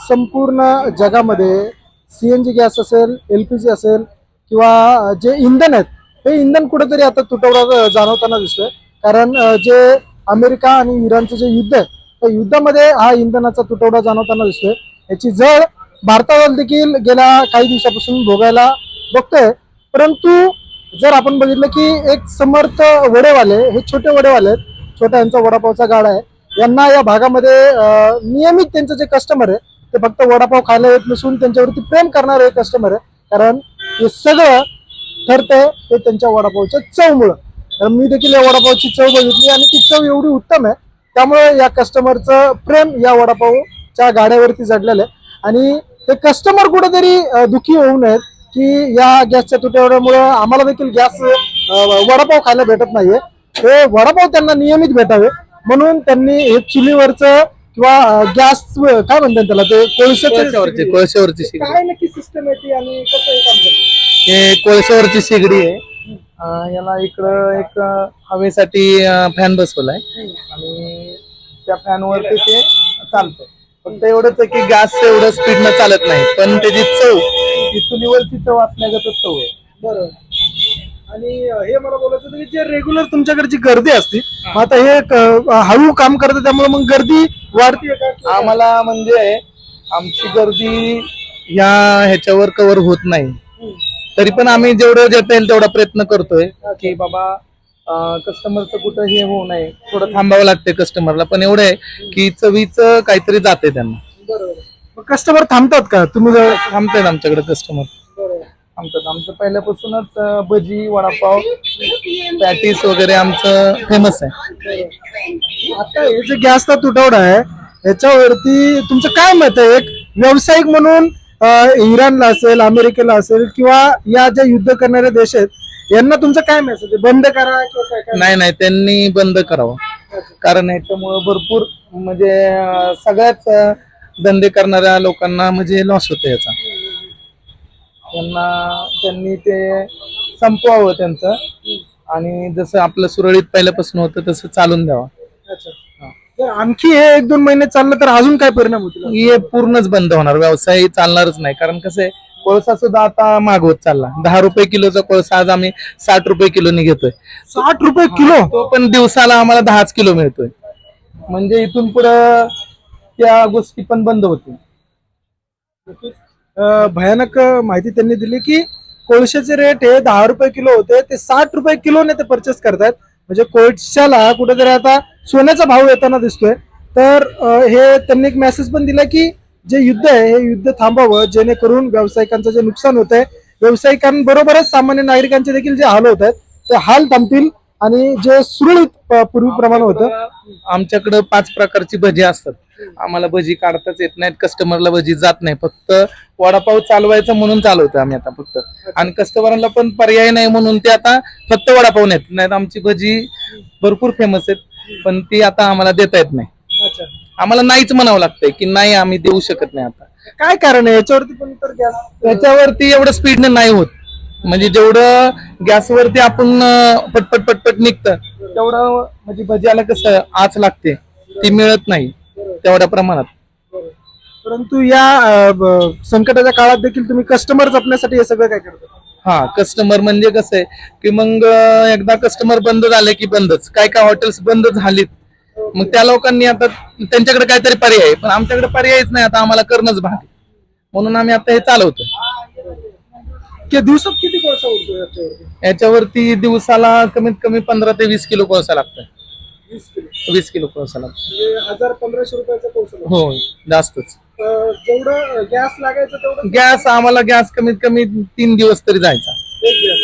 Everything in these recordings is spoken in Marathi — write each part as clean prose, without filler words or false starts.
संपूर्ण जगामध्ये सीएनजी गॅस असेल, एलपीजी असेल किंवा जे इंधन आहेत हे इंधन कुठेतरी आता तुटवडा जाणवताना दिसतोय. कारण जे अमेरिका आणि इराणचं जे युद्ध आहे त्या युद्धामध्ये हा इंधनाचा तुटवडा जाणवताना दिसतोय. याची झळ भारताला देखील गेल्या काही दिवसापासून भोगायला बघतोय. परंतु जर आपण बघितलं की एक समर्थ वडेवाले, हे छोटे वडेवाले आहेत, छोटा यांचा वडापावचा गाडा आहे, यांना या भागामध्ये नियमित त्यांचं जे कस्टमर आहे ते फक्त वडापाव खायला येत नसून त्यांच्यावरती प्रेम करणारे कस्टमर आहे. कारण हे सगळं ठरतंय ते त्यांच्या वडापावच्या चवमुळं. तर मी देखील या वडापावची चव बघितली आणि ती चव एवढी उत्तम आहे, त्यामुळे या कस्टमरचं प्रेम या वडापावच्या गाड्यावरती जडलेलं आहे. आणि हे कस्टमर कुठेतरी दुःखी होऊ नयेत की या गॅसच्या तुटवड्यामुळे आम्हाला देखील गॅस वडापाव खायला भेटत नाहीये, हे वडापाव त्यांना नियमित भेटावे म्हणून त्यांनी हे चुलीवरचं किंवा गॅस काय म्हणतात त्याला, ते कोळशावरची काय नक्की सिस्टम आहे ती आणि कसं हे काम करते? हे कोळशावरची शेगडी आहे. याला इकडं एक हवेसाठी फॅन बसवलाय आणि त्या फॅनवरती ते चालतं. फक्त एवढंच आहे की गॅस एवढं स्पीडनं चालत नाही, पण त्याची चव ती चुलीवरची चव असण्यागत चव आहे. बरोबर. आणि हे मला बोलायचं होतं की जे रेग्युलर तुमच्याकडची गर्दी असते, मग आता हे हळू काम करतं त्यामुळे मग गर्दी वाढते का? आम्हाला म्हणजे आमची गर्दी ह्याच्यावर कव्हर होत नाही, तरी पण आम्ही जेवढं देता येईल तेवढा प्रयत्न करतोय की बाबा कस्टमरचं कुठं हे होऊ नये, थोडं थांबावं लागतंय कस्टमरला. पण एवढं आहे की चवीचं काहीतरी जाते त्यांना. बरोबर. कस्टमर थांबतात का तुम्ही? थांबतात आमच्याकडे कस्टमर, थांबतात. आमचं पहिल्यापासूनच भजी, वडापाव, पॅटीस वगैरे आमचं फेमस आहे. आता हे जे गॅसचा तुटवडा आहे याच्यावरती तुमचं काय मत आहे? एक व्यावसायिक म्हणून इराणला असेल, अमेरिकेला असेल किंवा या ज्या युद्ध करणारे देश आहेत यांना तुमचं काय मेसेज आहे? बंद करा किंवा काय? नाही, त्यांनी बंद करावं. कारण याच्यामुळे भरपूर म्हणजे सगळ्याच धंदे करणाऱ्या लोकांना म्हणजे लॉस होतो याचा. त्यांनी ते संपवावं त्यांचं आणि जसं आपलं सुरळीत पहिल्यापासून होतं तसं चालून द्यावं. जर आणखी हे 1-2 महिने चाललं तर अजून काय परिणाम होतील? हे पूर्णच बंद होणार, व्यवसाय चालणारच नाही. कारण कसं आहे, कोळसा सुद्धा आता मागवत चालला. 10 रुपये किलोचा कोळसा आज आम्ही 60 रुपये किलोनी घेतोय. 60 रुपये किलो? तो पण दिवसाला आम्हाला 10 किलो मिळतोय. म्हणजे इथून पुढं त्या गोष्टी पण बंद होतील. भयानक माहिती त्यांनी दिली की कोळशाचे रेट हे 10 रुपये किलो होते, ते 60 रुपये किलोने ते परचेस करतायत. म्हणजे कोळशाला कुठेतरी आता सोन्याचा भाव येताना दिसतोय. तर हे त्यांनी एक मेसेज पण दिला की जे युद्ध आहे हे युद्ध थांबावं, जेणेकरून व्यावसायिकांचं जे नुकसान होत आहे, व्यावसायिकांबरोबरच सामान्य नागरिकांचे देखील जे हाल होत आहेत ते हाल थांबतील आणि जे सुरळीत पूर्वीप्रमाणे होतं. आमच्याकडे 5 प्रकारची भजी असतात. आम्हाला भजी काढताच येत नाहीत, कस्टमरला भजी जात नाही. फक्त वडापाव चालवायचं म्हणून चालवतोय आम्ही आता फक्त. आणि कस्टमरला पण पर्याय नाही म्हणून ते आता फक्त वडापाव नेत नाहीत. आमची भजी भरपूर फेमस आहेत पण ती आता आम्हाला देता येत नाही. आम्हाला नाहीच म्हणावं लागतंय की नाही, आम्ही देऊ शकत नाही. आता काय कारण आहे याच्यावरती? पण तर गॅस त्याच्यावरती एवढं स्पीडने नाही होत. म्हणजे जेवढं गॅसवरती आपण पटपट निघतं तेवढं म्हणजे भज्याला कसं आच लागते ती मिळत नाही तेवढ्या प्रमाणात. परंतु या संकटाच्या काळात देखील तुम्ही कस्टमर जपण्यासाठी हे सगळं काय करता? हा, कस्टमर म्हणजे कसं आहे की मग एकदा कस्टमर बंद झाले की बंदच. काय हॉटेल्स बंद झालीत, मग त्या लोकांनी आता त्यांच्याकडे काहीतरी पर्याय, पण आमच्याकडे पर्यायच नाही. आता आम्हाला करणंच भाग, म्हणून आम्ही आता हे चालवतो. दिवसात किती कोळसा उरतो याच्यावरती? दिवसाला कमीत कमी 15 ते 20 किलो कोळसा लागतोय. 20 किलो कोळसा लागतो. 1000-1500 रुपयाचा कोळसा? हो, जास्तच. जेवढं गॅस लागायचं तेवढं गॅस आम्हाला कमीत कमी 3 दिवस तरी जायचा.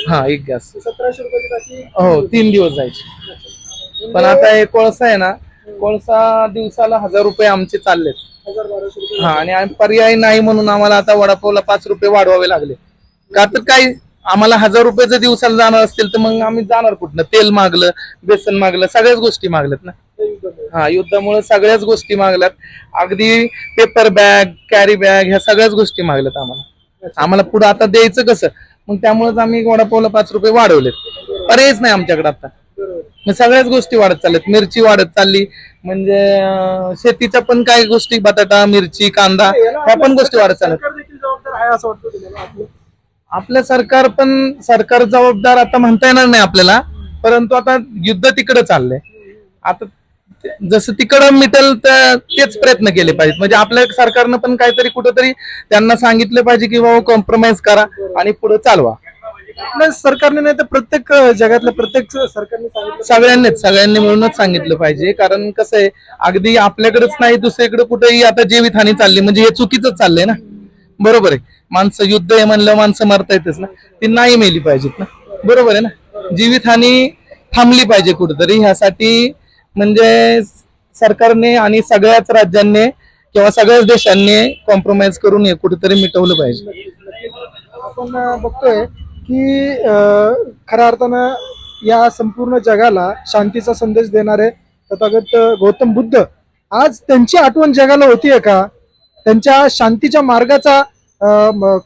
हा, एक गॅस 1700 रुपयाची टाकी? हो, 3 दिवस जायचे. पण आता हे कोळसा आहे ना, कोळसा दिवसाला 1000 रुपये आमचे चाललेत. 1000-1200 रुपये? हा, आणि पर्याय नाही म्हणून आम्हाला आता वडापावला 5 रुपये वाढवावे लागले. का तर काही आम्हाला 1000 रुपये जर दिवसाला जाणार असतील तर मग आम्ही जाणार कुठनं? तेल मागलं, बेसन मागलं, सगळ्याच गोष्टी मागल्यात ना. हा, युद्धामुळे सगळ्याच गोष्टी मागल्यात. अगदी पेपर बॅग, कॅरी बॅग, ह्या सगळ्याच गोष्टी मागल्यात आम्हाला पुढे आता द्यायचं कसं? मग त्यामुळेच आम्ही वडापावला 5 रुपये वाढवलेत. पर्यायच नाही आमच्याकडे आता. मग सगळ्याच गोष्टी वाढत चालल्यात, मिरची वाढत चालली, म्हणजे शेतीच्या पण काही गोष्टी, बटाटा, मिरची, कांदा, ह्या पण गोष्टी वाढत चालल्यात. सरकार देखील जबाबदार आहे असं वाटतं तुम्हाला आपलं? आपलं सरकार जबाबदार आता म्हणता येणार नाही आपल्याला, परंतु आता युद्ध तिकडे चाललंय. आता जसं तिकडं मिटल तर तेच प्रयत्न केले पाहिजेत. म्हणजे आपल्या सरकारनं पण काहीतरी कुठंतरी त्यांना सांगितलं पाहिजे की बाबा कॉम्प्रोमाइज करा आणि पुढे चालवा. आपल्या सरकारने नाही तर प्रत्येक जगातल्या प्रत्येक सरकारने सांगितलं सगळ्यांनी मिळूनच सांगितलं पाहिजे. कारण कसं आहे, अगदी आपल्याकडेच नाही दुसरीकडे कुठेही आता जीवितहानी चालली म्हणजे हे चुकीचंच चाललंय ना. बरोबर आहे, माणसं युद्ध आहे म्हणलं माणसं मरता येतच ना, ती नाही मेली पाहिजेत ना. बरोबर आहे ना, जीवितहानी थांबली पाहिजे कुठेतरी. ह्यासाठी म्हणजे सरकारने आणि सगळ्याच राज्यांनी किंवा सगळ्याच देशांनी कॉम्प्रोमाइज करून हे कुठेतरी मिटवलं पाहिजे. आपण बघतोय की खऱ्या अर्थानं या संपूर्ण जगाला शांतीचा संदेश देणारे तथागत गौतम बुद्ध, आज त्यांची आठवण जगाला होतीये का? त्यांच्या शांतीच्या मार्गाचा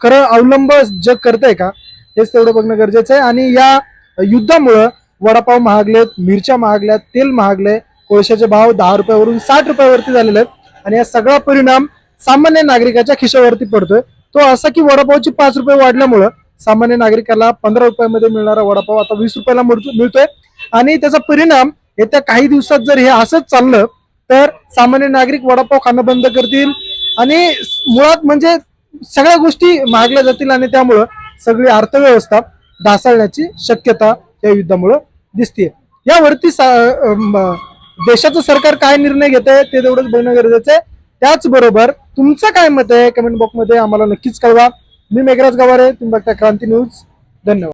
खरं अवलंब जग करतंय का? हेच तेवढं बघणं गरजेचं आहे. आणि या युद्धामुळं वडापाव महागलेत, मिरच्या महागल्यात, तेल महागले, कोळशाचे भाव 10 रुपयावरून 60 रुपयावरती झालेले आहेत. आणि या सगळा परिणाम सामान्य नागरिकाच्या खिशावरती पडतोय. तो असा की वडापावची 5 रुपये वाढल्यामुळं सामान्य नागरिकाला 15 रुपयामध्ये मिळणारा वडापाव आता 20 रुपयाला मिळतोय. आणि त्याचा परिणाम येत्या काही दिवसात जर हे असंच चाललं तर सामान्य नागरिक वडापाव खाणं बंद करतील आणि मुळात म्हणजे सगळ्या गोष्टी महागल्या जातील आणि त्यामुळं सगळी अर्थव्यवस्था ढासळण्याची शक्यता या युद्धामुळं दिसते. यावरती देशाचं सरकार काय निर्णय घेत आहे ते तेवढंच बघणं गरजेचं आहे. त्याचबरोबर तुमचं काय मत आहे कमेंट बॉक्समध्ये आम्हाला नक्कीच कळवा. मी मेघराज गवारे, तुम्ही बघता क्रांती न्यूज. धन्यवाद.